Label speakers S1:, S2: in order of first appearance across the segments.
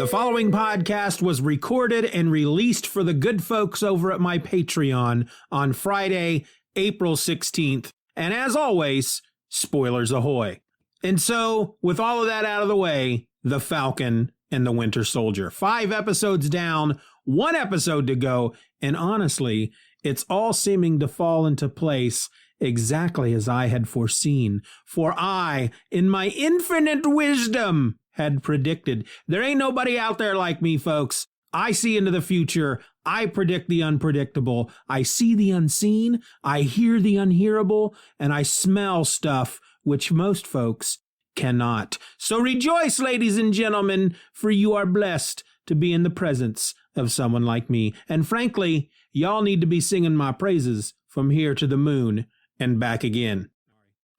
S1: The following podcast was recorded and released for the good folks over at my Patreon on Friday, April 16th. And as always, spoilers ahoy. And so, with all of that out of the way, The Falcon and the Winter Soldier. 5 episodes down, 1 episode to go, and honestly, it's all seeming to fall into place exactly as I had foreseen. For I, in my infinite wisdom, had predicted. There ain't nobody out there like me, folks. I see into the future. I predict the unpredictable. I see the unseen. I hear the unhearable. And I smell stuff which most folks cannot. So rejoice, ladies and gentlemen, for you are blessed to be in the presence of someone like me. And frankly, y'all need to be singing my praises from here to the moon and back again.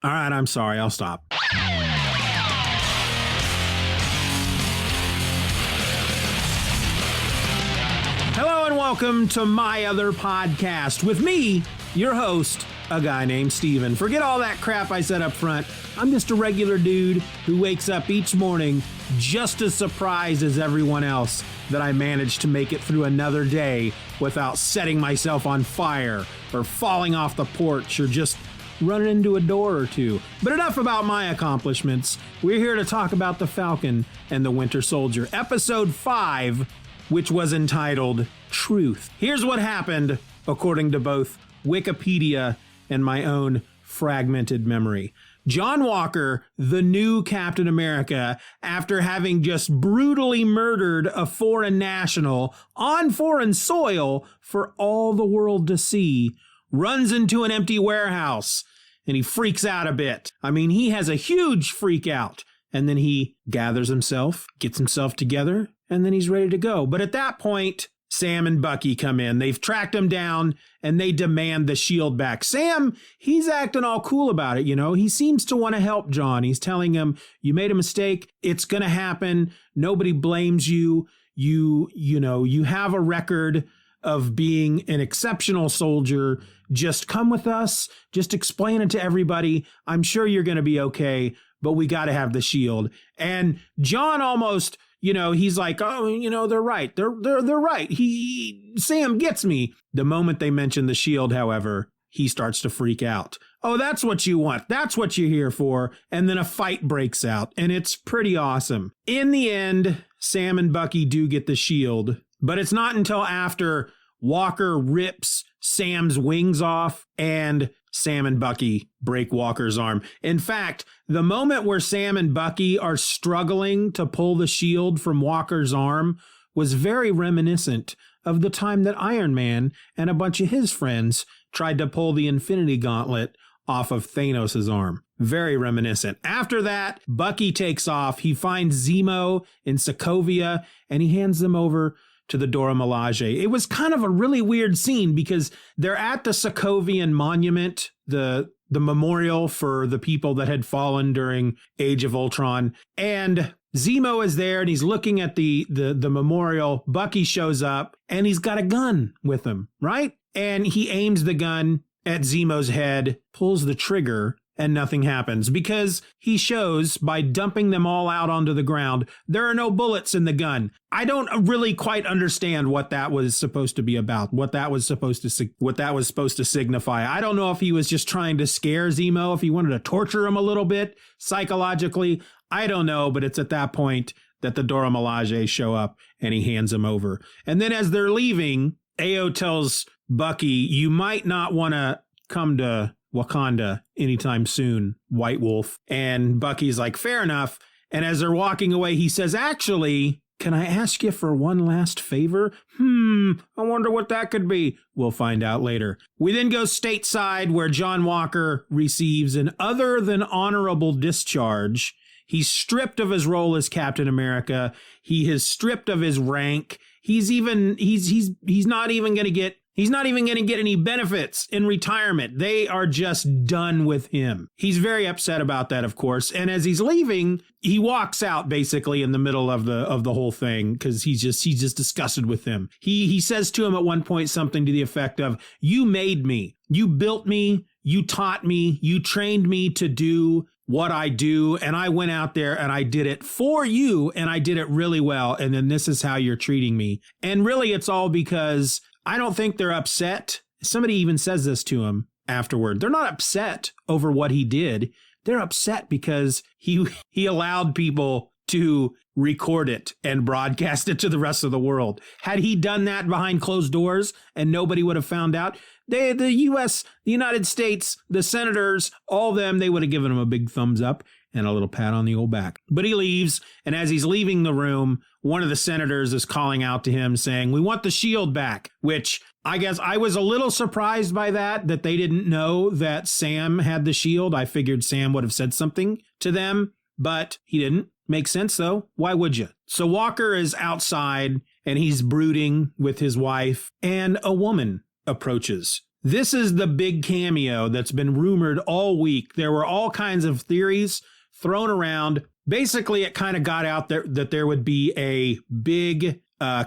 S1: All right, I'm sorry. I'll stop. Hello and welcome to my other podcast with me, your host, a guy named Steven. Forget all that crap I said up front. I'm just a regular dude who wakes up each morning just as surprised as everyone else that I managed to make it through another day without setting myself on fire or falling off the porch or just running into a door or two. But enough about my accomplishments. We're here to talk about The Falcon and the Winter Soldier, episode 5, which was entitled Truth. Here's what happened according to both Wikipedia and my own fragmented memory. John Walker, the new Captain America, after having just brutally murdered a foreign national on foreign soil for all the world to see, runs into an empty warehouse and he freaks out a bit. I mean, he has a huge freak out, and then he gathers himself, gets himself together, and then he's ready to go. But at that point, Sam and Bucky come in. They've tracked him down and they demand the shield back. Sam, he's acting all cool about it, you know. He seems to want to help John. He's telling him, you made a mistake. It's going to happen. Nobody blames you. You have a record of being an exceptional soldier. Just come with us. Just explain it to everybody. I'm sure you're going to be okay, but we got to have the shield. And John almost, he's like, oh, they're right. They're right. Sam gets me. The moment they mention the shield, however, he starts to freak out. Oh, that's what you want. That's what you're here for. And then a fight breaks out, and it's pretty awesome. In the end, Sam and Bucky do get the shield, but it's not until after Walker rips Sam's wings off and Sam and Bucky break Walker's arm. In fact, the moment where Sam and Bucky are struggling to pull the shield from Walker's arm was very reminiscent of the time that Iron Man and a bunch of his friends tried to pull the Infinity Gauntlet off of Thanos' arm. Very reminiscent. After that, Bucky takes off. He finds Zemo in Sokovia and he hands them over to the Dora Milaje. It was kind of a really weird scene because they're at the Sokovian monument, the memorial for the people that had fallen during Age of Ultron. And Zemo is there and he's looking at the memorial. Bucky shows up and he's got a gun with him, right? And he aims the gun at Zemo's head, pulls the trigger, and nothing happens because he shows by dumping them all out onto the ground, there are no bullets in the gun. I don't really quite understand what that was supposed to be about, what that was supposed to signify. I don't know if he was just trying to scare Zemo, if he wanted to torture him a little bit psychologically. I don't know, but it's at that point that the Dora Milaje show up and he hands him over. And then as they're leaving, Ayo tells Bucky, you might not want to come to Wakanda anytime soon, White Wolf. And Bucky's like, fair enough. And as they're walking away, he says, actually, can I ask you for one last favor? I wonder what that could be. We'll find out later. We then go stateside where John Walker receives an other than honorable discharge. He's stripped of his role as Captain America. He is stripped of his rank. He's not even going to get any benefits in retirement. They are just done with him. He's very upset about that, of course. And as he's leaving, he walks out basically in the middle of the whole thing because he's just disgusted with him. He says to him at one point something to the effect of, you made me, you built me, you taught me, you trained me to do what I do, and I went out there and I did it for you, and I did it really well, and then this is how you're treating me. And really, it's all because I don't think they're upset. Somebody even says this to him afterward. They're not upset over what he did. They're upset because he allowed people to record it and broadcast it to the rest of the world. Had he done that behind closed doors and nobody would have found out, the U.S., the United States, the senators, all of them, they would have given him a big thumbs up and a little pat on the old back. But he leaves, and as he's leaving the room, one of the senators is calling out to him saying, "We want the shield back," which I guess I was a little surprised by that they didn't know that Sam had the shield. I figured Sam would have said something to them, but he didn't. Makes sense, though. Why would you? So Walker is outside, and he's brooding with his wife, and a woman approaches. This is the big cameo that's been rumored all week. There were all kinds of theories thrown around. Basically, it kind of got out there that there would be a big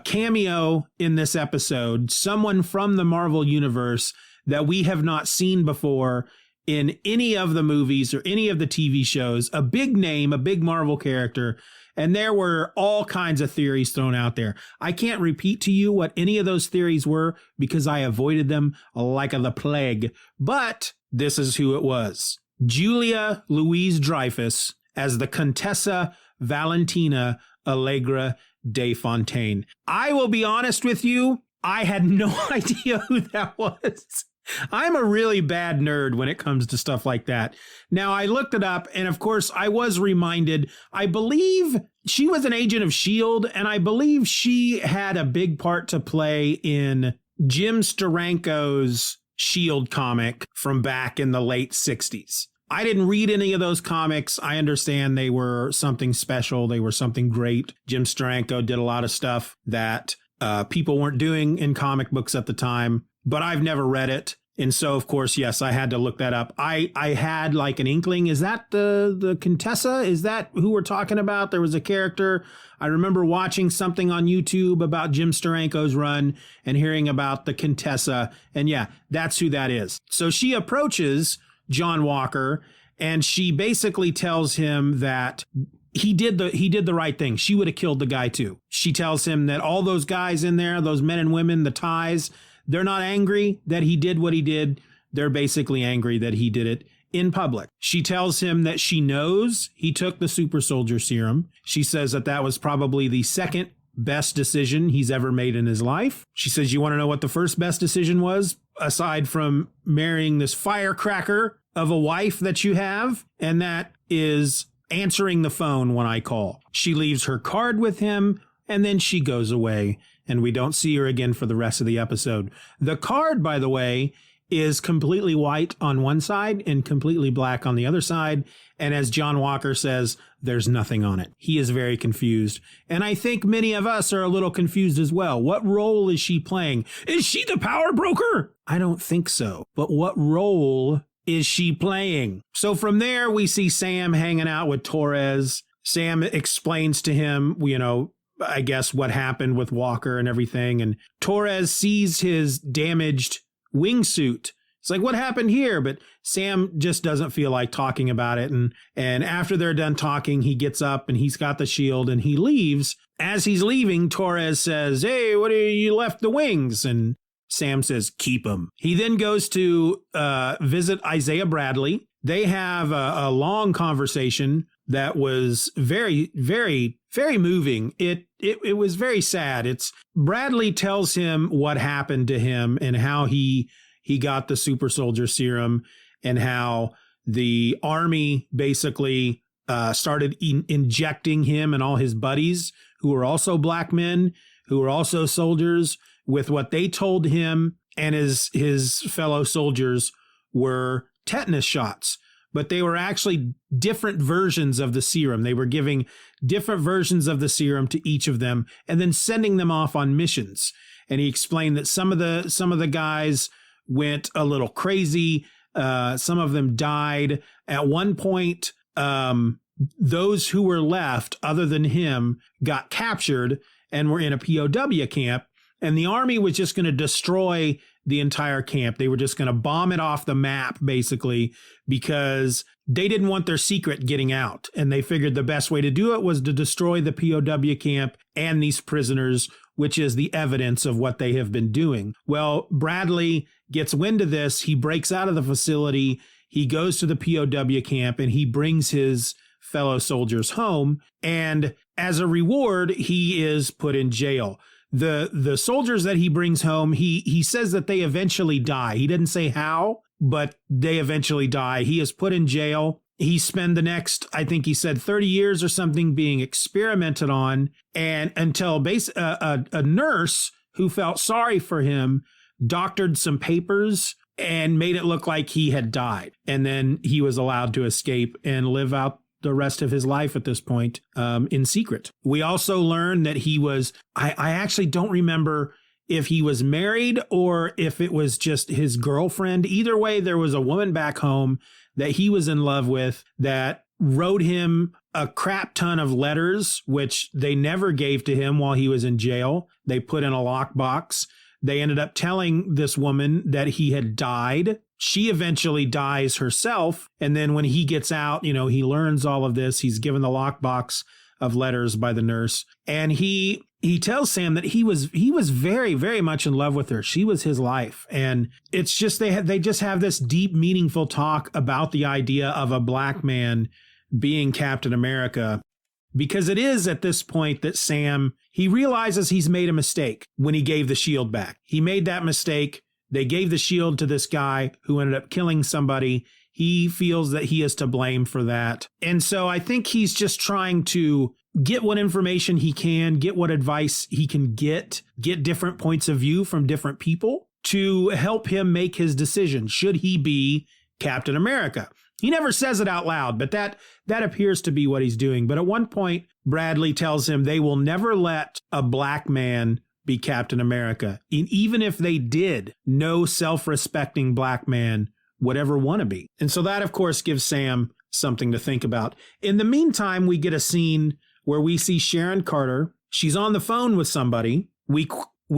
S1: cameo in this episode, someone from the Marvel Universe that we have not seen before in any of the movies or any of the TV shows, a big name, a big Marvel character. And there were all kinds of theories thrown out there. I can't repeat to you what any of those theories were because I avoided them like the plague. But this is who it was. Julia Louis-Dreyfus as the Contessa Valentina Allegra de Fontaine. I will be honest with you, I had no idea who that was. I'm a really bad nerd when it comes to stuff like that. Now, I looked it up, and of course, I was reminded, I believe she was an agent of S.H.I.E.L.D., and I believe she had a big part to play in Jim Steranko's S.H.I.E.L.D. comic from back in the late 60s. I didn't read any of those comics. I understand they were something special. They were something great. Jim Steranko did a lot of stuff that people weren't doing in comic books at the time. But I've never read it. And so, of course, yes, I had to look that up. I had like an inkling. Is that the Contessa? Is that who we're talking about? There was a character. I remember watching something on YouTube about Jim Steranko's run and hearing about the Contessa. And yeah, that's who that is. So she approaches John Walker and she basically tells him that he did the right thing. She would have killed the guy too. She tells him that all those guys in there, those men and women, the ties, they're not angry that he did what he did. They're basically angry that he did it in public. She tells him that she knows he took the super soldier serum. She says that that was probably the second best decision he's ever made in his life. She says, you want to know what the first best decision was? Aside from marrying this firecracker of a wife that you have, and that is answering the phone when I call. She leaves her card with him, and then she goes away. And we don't see her again for the rest of the episode. The card, by the way, is completely white on one side and completely black on the other side. And as John Walker says, there's nothing on it. He is very confused. And I think many of us are a little confused as well. What role is she playing? Is she the power broker? I don't think so. But what role is she playing? So from there, we see Sam hanging out with Torres. Sam explains to him, I guess what happened with Walker and everything. And Torres sees his damaged wingsuit. It's like, what happened here? But Sam just doesn't feel like talking about it. And after they're done talking, he gets up and he's got the shield and he leaves. As he's leaving, Torres says, hey, what are you left the wings? And Sam says, keep them. He then goes to visit Isaiah Bradley. They have a long conversation that was very, very, very moving. It was very sad. Bradley tells him what happened to him and how he got the super soldier serum and how the army basically started injecting him and all his buddies who were also black men, who were also soldiers, with what they told him and his fellow soldiers were tetanus shots. But they were actually different versions of the serum. They were giving different versions of the serum to each of them and then sending them off on missions. And he explained that some of the guys went a little crazy. Some of them died. At one point, those who were left, other than him, got captured and were in a POW camp. And the army was just going to destroy the entire camp. They were just going to bomb it off the map, basically, because they didn't want their secret getting out. And they figured the best way to do it was to destroy the POW camp and these prisoners, which is the evidence of what they have been doing. Well, Bradley gets wind of this. He breaks out of the facility. He goes to the POW camp and he brings his fellow soldiers home. And as a reward, he is put in jail. The soldiers that he brings home, he says that they eventually die. He didn't say how, but they eventually die. He is put in jail. He spent the next, I think he said 30 years or something being experimented on, and until a nurse who felt sorry for him doctored some papers and made it look like he had died. And then he was allowed to escape and live out the rest of his life at this point in secret. We also learned that he was, I actually don't remember if he was married or if it was just his girlfriend. Either way, there was a woman back home that he was in love with that wrote him a crap ton of letters, which they never gave to him while he was in jail. They put in a lockbox. They ended up telling this woman that he had died. She eventually dies herself. And then when he gets out, he learns all of this. He's given the lockbox of letters by the nurse. And he tells Sam that he was very, very much in love with her. She was his life. And it's just, they just have this deep, meaningful talk about the idea of a black man being Captain America. Because it is at this point that Sam, he realizes he's made a mistake when he gave the shield back. He made that mistake. They gave the shield to this guy who ended up killing somebody. He feels that he is to blame for that. And so I think he's just trying to get what information he can, get what advice he can get different points of view from different people to help him make his decision. Should he be Captain America? He never says it out loud, but that appears to be what he's doing. But at one point, Bradley tells him they will never let a black man be Captain America. And even if they did, no self-respecting black man would ever want to be. And so that, of course, gives Sam something to think about. In the meantime, we get a scene where we see Sharon Carter. She's on the phone with somebody. We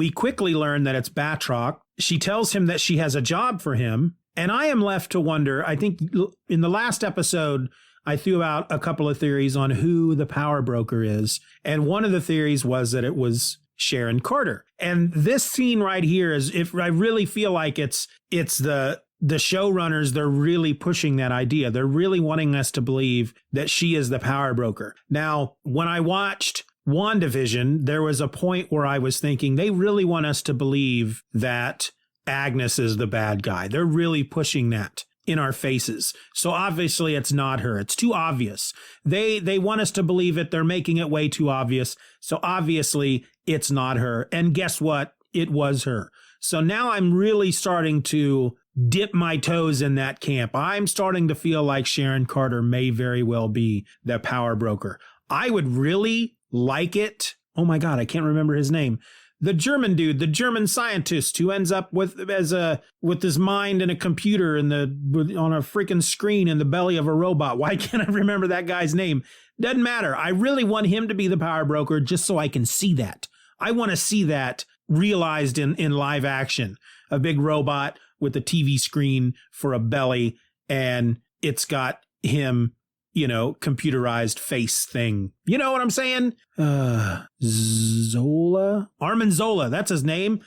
S1: quickly learn that it's Batroc. She tells him that she has a job for him. And I am left to wonder, I think in the last episode, I threw out a couple of theories on who the power broker is. And one of the theories was that it was Sharon Carter. And this scene right here is, if I really feel like it's the showrunners, they're really pushing that idea. They're really wanting us to believe that she is the power broker. Now, when I watched WandaVision, there was a point where I was thinking they really want us to believe that Agnes is the bad guy. They're really pushing that in our faces. So obviously it's not her. It's too obvious. They want us to believe it. They're making it way too obvious. So obviously it's not her. And guess what? It was her. So now I'm really starting to dip my toes in that camp. I'm starting to feel like Sharon Carter may very well be the power broker. I would really like it. Oh my God, I can't remember his name. The German dude, the German scientist who ends up with his mind in a computer on a freaking screen in the belly of a robot. Why can't I remember that guy's name? Doesn't matter. I really want him to be the power broker just so I can see that. I want to see that realized in live action. A big robot with a TV screen for a belly, and it's got him, computerized face thing. You know what I'm saying? Zola? Armin Zola, that's his name.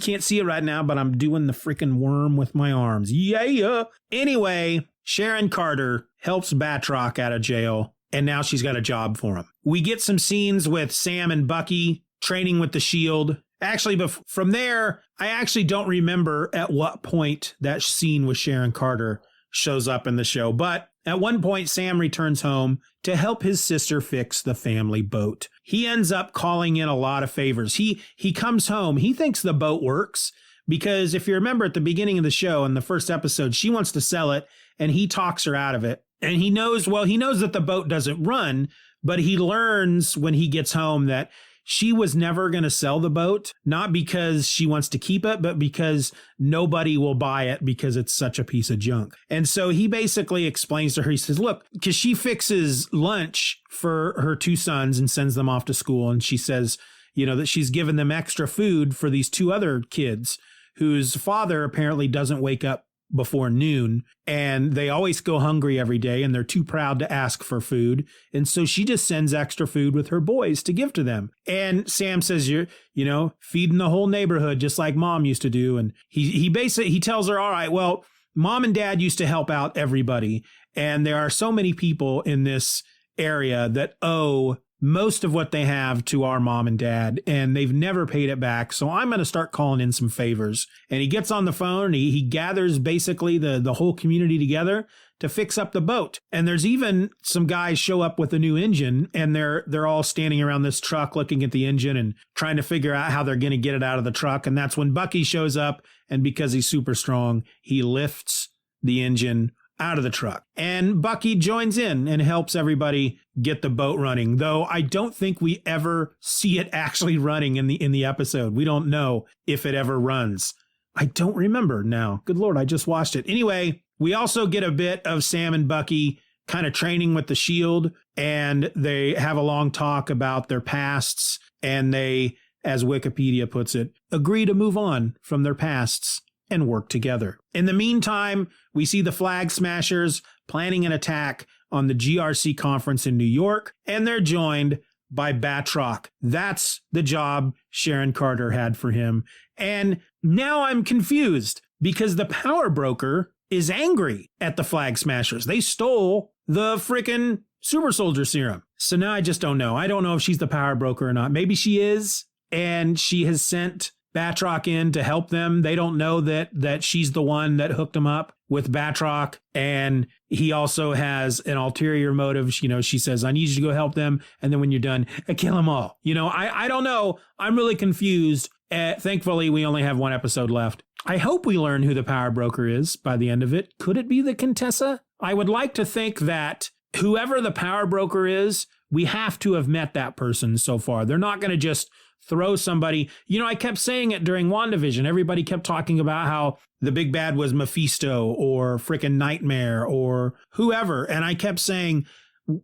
S1: Can't see it right now, but I'm doing the freaking worm with my arms. Yeah. Anyway, Sharon Carter helps Batroc out of jail, and now she's got a job for him. We get some scenes with Sam and Bucky training with the shield. Actually, but from there, I actually don't remember at what point that scene with Sharon Carter shows up in the show. But at one point, Sam returns home to help his sister fix the family boat. He ends up calling in a lot of favors. He comes home. He thinks the boat works because if you remember at the beginning of the show, in the first episode, she wants to sell it and he talks her out of it. And he knows that the boat doesn't run, but he learns when he gets home that she was never going to sell the boat, not because she wants to keep it, but because nobody will buy it because it's such a piece of junk. And so he basically explains to her, he says, look, because she fixes lunch for her two sons and sends them off to school. And she says, that she's given them extra food for these two other kids whose father apparently doesn't wake up before noon, and they always go hungry every day, and they're too proud to ask for food. And so she just sends extra food with her boys to give to them. And Sam says, you're, feeding the whole neighborhood just like mom used to do. And he tells her, all right, well, mom and dad used to help out everybody. And there are so many people in this area that owe most of what they have to our mom and dad, and they've never paid it back. So I'm going to start calling in some favors. And he gets on the phone and he gathers basically the whole community together to fix up the boat. And there's even some guys show up with a new engine, and they're all standing around this truck looking at the engine and trying to figure out how they're going to get it out of the truck. And that's when Bucky shows up, and because he's super strong, he lifts the engine out of the truck. And Bucky joins in and helps everybody get the boat running, though I don't think we ever see it actually running in the episode. We don't know if it ever runs. I don't remember now. Good Lord, I just watched it. Anyway, we also get a bit of Sam and Bucky kind of training with the shield, and they have a long talk about their pasts, and they, as Wikipedia puts it, agree to move on from their pasts and work together. In the meantime, we see the Flag Smashers planning an attack on the GRC conference in New York, and they're joined by Batroc. That's the job Sharon Carter had for him. And now I'm confused because the power broker is angry at the Flag Smashers. They stole the frickin' super soldier serum. So now I just don't know. I don't know if she's the power broker or not. Maybe she is, and she has sent Batroc in to help them. They don't know that she's the one that hooked them up with Batroc, and he also has an ulterior motive. She says, I need you to go help them, and then when you're done, kill them all. I don't know. I'm really confused. Thankfully, we only have one episode left. I hope we learn who the power broker is by the end of it. Could it be the Contessa? I would like to think that whoever the power broker is, we have to have met that person so far. They're not going to just throw somebody. I kept saying it during WandaVision. Everybody kept talking about how the big bad was Mephisto or frickin' Nightmare or whoever. And I kept saying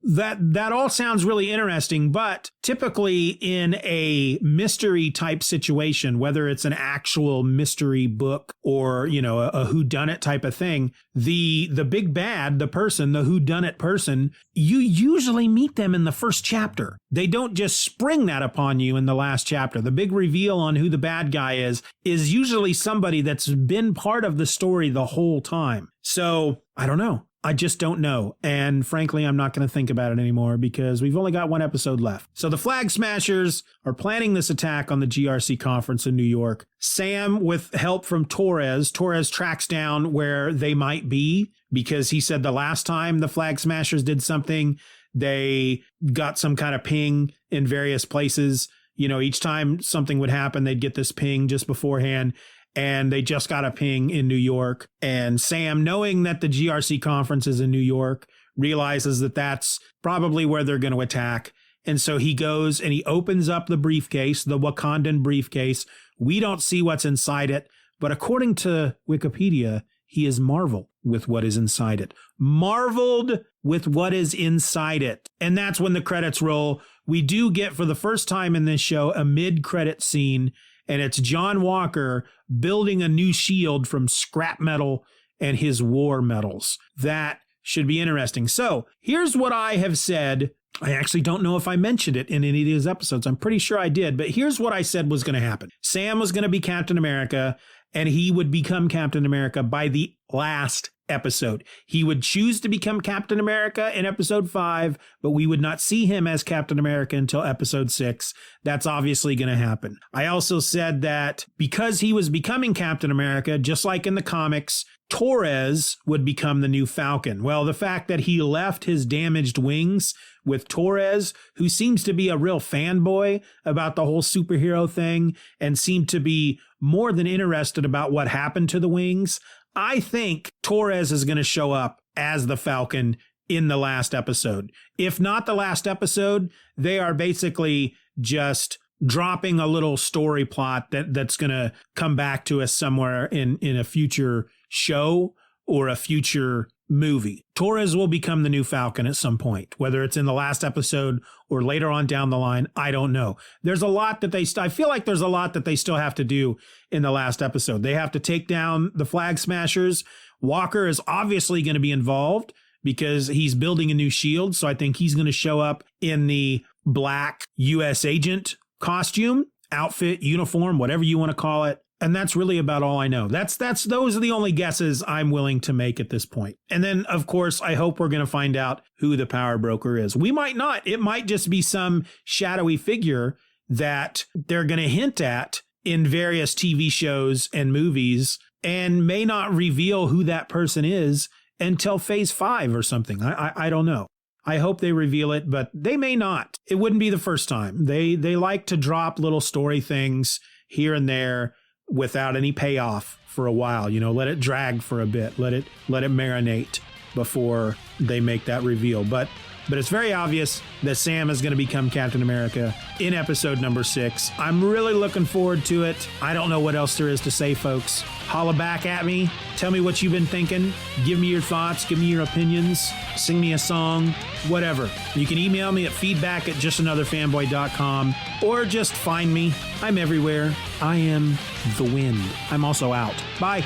S1: that all sounds really interesting, but typically in a mystery type situation, whether it's an actual mystery book or, a whodunit type of thing, the big bad, the person, the whodunit person, you usually meet them in the first chapter. They don't just spring that upon you in the last chapter. The big reveal on who the bad guy is usually somebody that's been part of the story the whole time. So I don't know. I just don't know. And frankly, I'm not going to think about it anymore because we've only got one episode left. So the Flag Smashers are planning this attack on the GRC conference in New York. Sam, with help from Torres tracks down where they might be because he said the last time the Flag Smashers did something, they got some kind of ping in various places. Each time something would happen, they'd get this ping just beforehand. And they just got a ping in New York. And Sam, knowing that the GRC conference is in New York, realizes that that's probably where they're going to attack. And so he goes and he opens up the briefcase, the Wakandan briefcase. We don't see what's inside it. But according to Wikipedia, he is marveled with what is inside it. Marveled with what is inside it. And that's when the credits roll. We do get, for the first time in this show, a mid-credit scene. And it's John Walker building a new shield from scrap metal and his war medals. That should be interesting. So here's what I have said. I actually don't know if I mentioned it in any of these episodes. I'm pretty sure I did. But here's what I said was going to happen. Sam was going to be Captain America, and he would become Captain America by the last episode. He would choose to become Captain America in episode 5, but we would not see him as Captain America until episode 6. That's obviously going to happen. I also said that because he was becoming Captain America, just like in the comics, Torres would become the new Falcon. Well, the fact that he left his damaged wings with Torres, who seems to be a real fanboy about the whole superhero thing and seemed to be more than interested about what happened to the wings, I think Torres is going to show up as the Falcon in the last episode. If not the last episode, they are basically just dropping a little story plot that's going to come back to us somewhere in a future show or a future movie. Torres will become the new Falcon at some point, whether it's in the last episode or later on down the line. I don't know. There's a lot that I feel like there's a lot that they still have to do in the last episode. They have to take down the Flag Smashers. Walker is obviously going to be involved because he's building a new shield. So I think he's going to show up in the black U.S. agent costume, outfit, uniform, whatever you want to call it. And that's really about all I know. Those are the only guesses I'm willing to make at this point. And then, of course, I hope we're going to find out who the power broker is. We might not. It might just be some shadowy figure that they're going to hint at in various TV shows and movies and may not reveal who that person is until phase 5 or something. I don't know. I hope they reveal it, but they may not. It wouldn't be the first time. They like to drop little story things here and there without any payoff for a while. Let it drag for a bit. Let it marinate before they make that reveal. But it's very obvious that Sam is going to become Captain America in episode number 6. I'm really looking forward to it. I don't know what else there is to say, folks. Holla back at me. Tell me what you've been thinking. Give me your thoughts. Give me your opinions. Sing me a song. Whatever. You can email me at feedback@justanotherfanboy.com or just find me. I'm everywhere. I am the wind. I'm also out. Bye.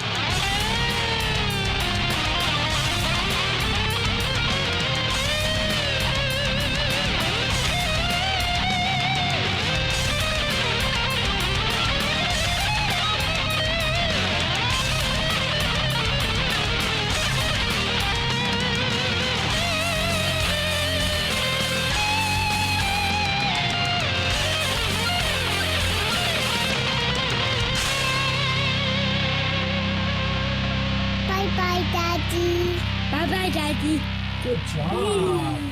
S2: Bye-bye, Daddy.
S3: Bye-bye, Daddy.
S1: Good job.